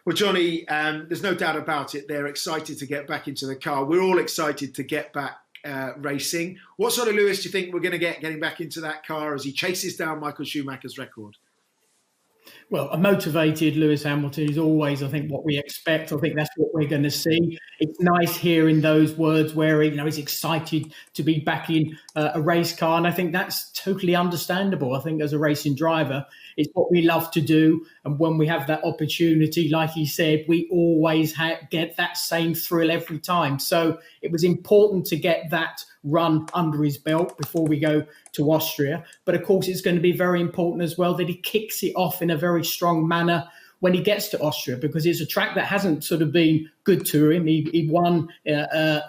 Well, Johnny, there's no doubt about it. They're excited to get back into the car. We're all excited to get back racing. What sort of Lewis do you think we're going to get getting back into that car as he chases down Michael Schumacher's record? Well, a motivated Lewis Hamilton is always, I think, what we expect. I think that's what we're going to see. It's nice hearing those words where he's excited to be back in a race car, and I think that's totally understandable. I think as a racing driver, it's what we love to do, and when we have that opportunity, like he said, we always get that same thrill every time. So it was important to get that run under his belt before we go to Austria. But of course, it's going to be very important as well that he kicks it off in a very strong manner when he gets to Austria, because it's a track that hasn't sort of been good to him. He won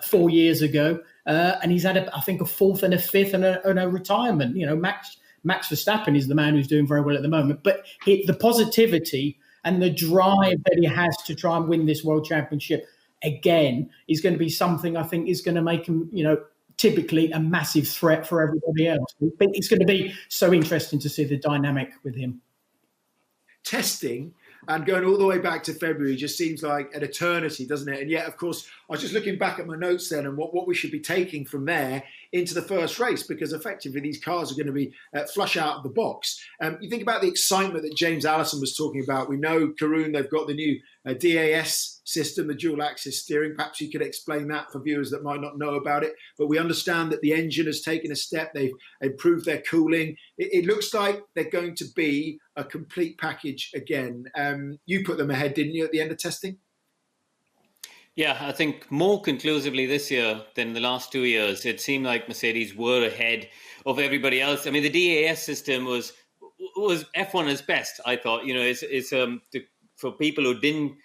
4 years ago, and he's had, I think, a fourth and a fifth and a retirement. Max Verstappen is the man who's doing very well at the moment. But the positivity and the drive that he has to try and win this World Championship again is going to be something I think is going to make him, typically a massive threat for everybody else. It's going to be so interesting to see the dynamic with him. Testing and going all the way back to February just seems like an eternity, doesn't it? And yet, of course, I was just looking back at my notes then and what we should be taking from there into the first race, because effectively these cars are going to be flush out of the box. You think about the excitement that James Allison was talking about. We know, Karun, they've got the new DAS system, the dual axis steering. Perhaps you could explain that for viewers that might not know about it. But we understand that the engine has taken a step. They've improved their cooling. It looks like they're going to be a complete package again. You put them ahead, didn't you, at the end of testing? Yeah, I think more conclusively this year than the last 2 years. It seemed like Mercedes were ahead of everybody else. I mean, the DAS system was F1's best, I thought. It's for people who didn't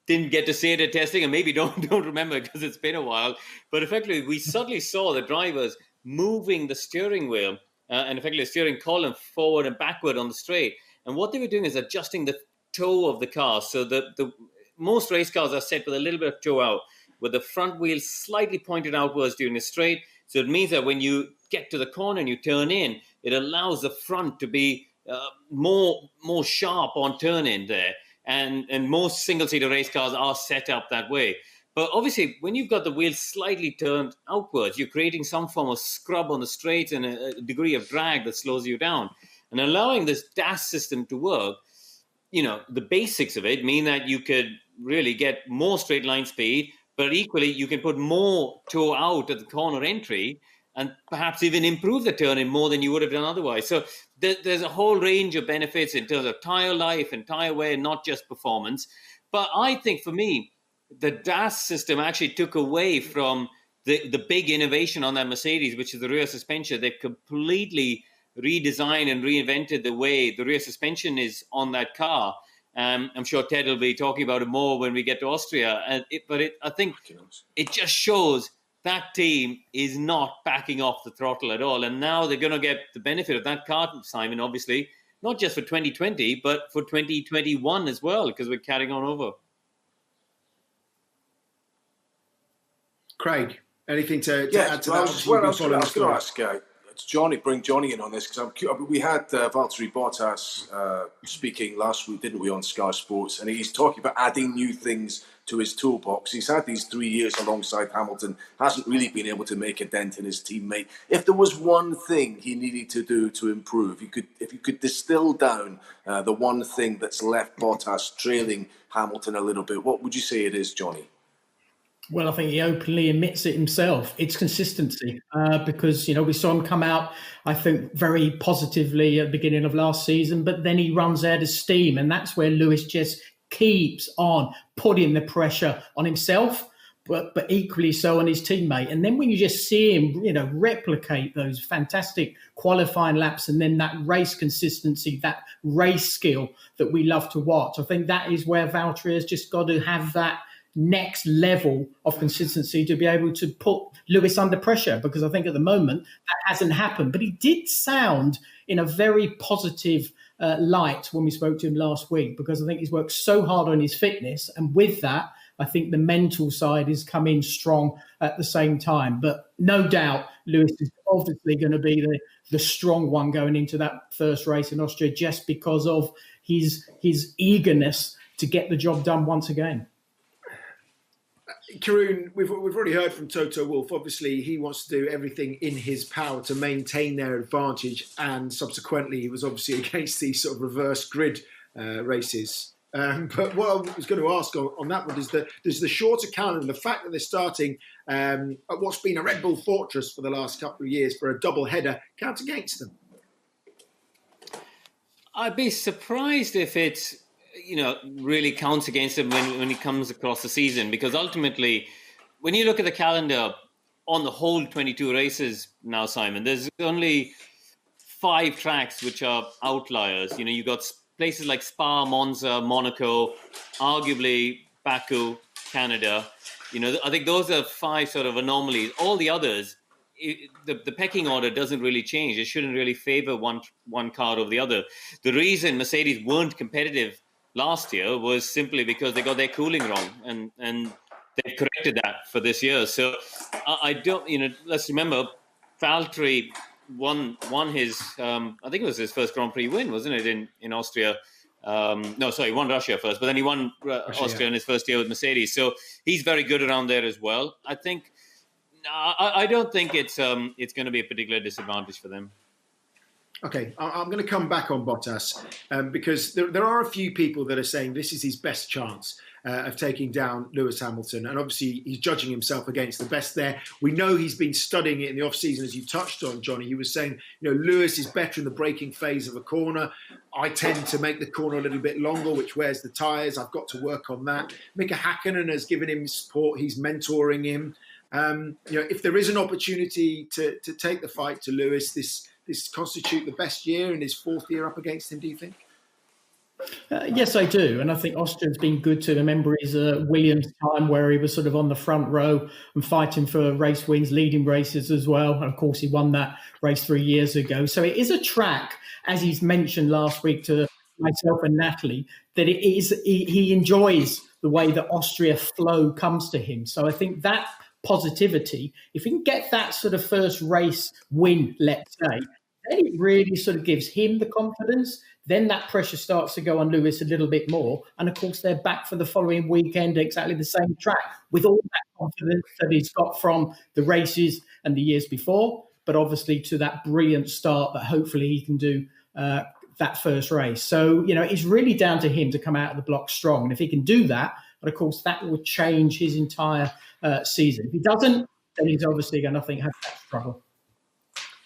get to see it at testing and maybe don't remember because it's been a while. But effectively, we suddenly saw the drivers moving the steering wheel and effectively the steering column forward and backward on the straight. And what they were doing is adjusting the toe of the car. So the most race cars are set with a little bit of toe out, with the front wheel slightly pointed outwards during the straight. So it means that when you get to the corner and you turn in, it allows the front to be more sharp on turn in there. And most single-seater race cars are set up that way. But obviously, when you've got the wheel slightly turned outwards, you're creating some form of scrub on the straights and a degree of drag that slows you down. And allowing this DAS system to work, the basics of it mean that you could really get more straight line speed, but equally you can put more toe out at the corner entry and perhaps even improve the turn-in more than you would have done otherwise. So there's a whole range of benefits in terms of tyre life and tyre wear, not just performance. But I think for me, the DAS system actually took away from the big innovation on that Mercedes, which is the rear suspension. They've completely redesigned and reinvented the way the rear suspension is on that car. I'm sure Ted will be talking about it more when we get to Austria. I think it just shows that team is not backing off the throttle at all. And now they're going to get the benefit of that car, Simon, obviously, not just for 2020, but for 2021 as well, because we're carrying on over. Craig, anything to add to that? I was going to ask Johnny, bring Johnny in on this, because we had Valtteri Bottas speaking last week, didn't we, on Sky Sports, and he's talking about adding new things to his toolbox. He's had these 3 years alongside Hamilton, hasn't really been able to make a dent in his teammate. If there was one thing he needed to do to improve, if you could distill down the one thing that's left Bottas trailing Hamilton a little bit, what would you say it is, Johnny? Well, I think he openly admits it himself. It's consistency, because, we saw him come out, I think, very positively at the beginning of last season, but then he runs out of steam. And that's where Lewis just keeps on putting the pressure on himself, but equally so on his teammate. And then when you just see him, replicate those fantastic qualifying laps and then that race consistency, that race skill that we love to watch, I think that is where Valtteri has just got to have that next level of consistency to be able to put Lewis under pressure, because I think at the moment that hasn't happened. But he did sound in a very positive light when we spoke to him last week, because I think he's worked so hard on his fitness, and with that I think the mental side is coming strong at the same time. But no doubt Lewis is obviously going to be the strong one going into that first race in Austria, just because of his eagerness to get the job done once again. Karun, we've already heard from Toto Wolff. Obviously, he wants to do everything in his power to maintain their advantage, and subsequently, he was obviously against these sort of reverse grid races. But what I was going to ask on that one is that there's the shorter calendar, the fact that they're starting at what's been a Red Bull fortress for the last couple of years for a double header, count against them. I'd be surprised if it's really counts against him when he comes across the season, because ultimately, when you look at the calendar on the whole 22 races now, Simon, there's only 5 tracks which are outliers. You got places like Spa, Monza, Monaco, arguably Baku, Canada. I think those are 5 sort of anomalies. All the others, the pecking order doesn't really change. It shouldn't really favor one car over the other. The reason Mercedes weren't competitive last year was simply because they got their cooling wrong, and they've corrected that for this year. So I don't, let's remember, Valtteri won his, I think it was his first Grand Prix win, wasn't it, in Austria? No, sorry, he won Russia first, but then he won Austria in his first year with Mercedes. So he's very good around there as well. I think, I don't think it's going to be a particular disadvantage for them. Okay, I'm going to come back on Bottas because there are a few people that are saying this is his best chance of taking down Lewis Hamilton. And obviously, he's judging himself against the best there. We know he's been studying it in the off-season, as you touched on, Johnny. He was saying, Lewis is better in the braking phase of a corner. I tend to make the corner a little bit longer, which wears the tyres. I've got to work on that. Mika Hakkinen has given him support. He's mentoring him. If there is an opportunity to take the fight to Lewis, this constitute the best year in his 4th year up against him, do you think? Yes, I do. And I think Austria's been good to remember his Williams time, where he was sort of on the front row and fighting for race wins, leading races as well. And of course, he won that race 3 years ago. So it is a track, as he's mentioned last week to myself and Natalie, that it is, he enjoys the way that Austria flow comes to him. So I think that positivity, if he can get that sort of first race win, let's say, then it really sort of gives him the confidence. Then that pressure starts to go on Lewis a little bit more. And of course, they're back for the following weekend, exactly the same track, with all that confidence that he's got from the races and the years before, but obviously to that brilliant start that hopefully he can do that first race. So, it's really down to him to come out of the block strong. And if he can do that, but of course, that will change his entire season. If he doesn't, then he's obviously going to, have that struggle.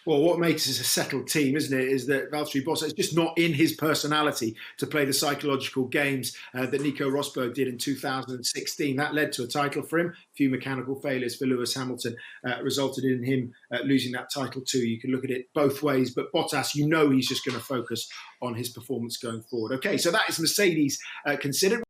Well, what makes us a settled team, isn't it, is that Valtteri Bottas is just not in his personality to play the psychological games that Nico Rosberg did in 2016. That led to a title for him. A few mechanical failures for Lewis Hamilton resulted in him losing that title too. You can look at it both ways, but Bottas, he's just going to focus on his performance going forward. Okay, so that is Mercedes considered.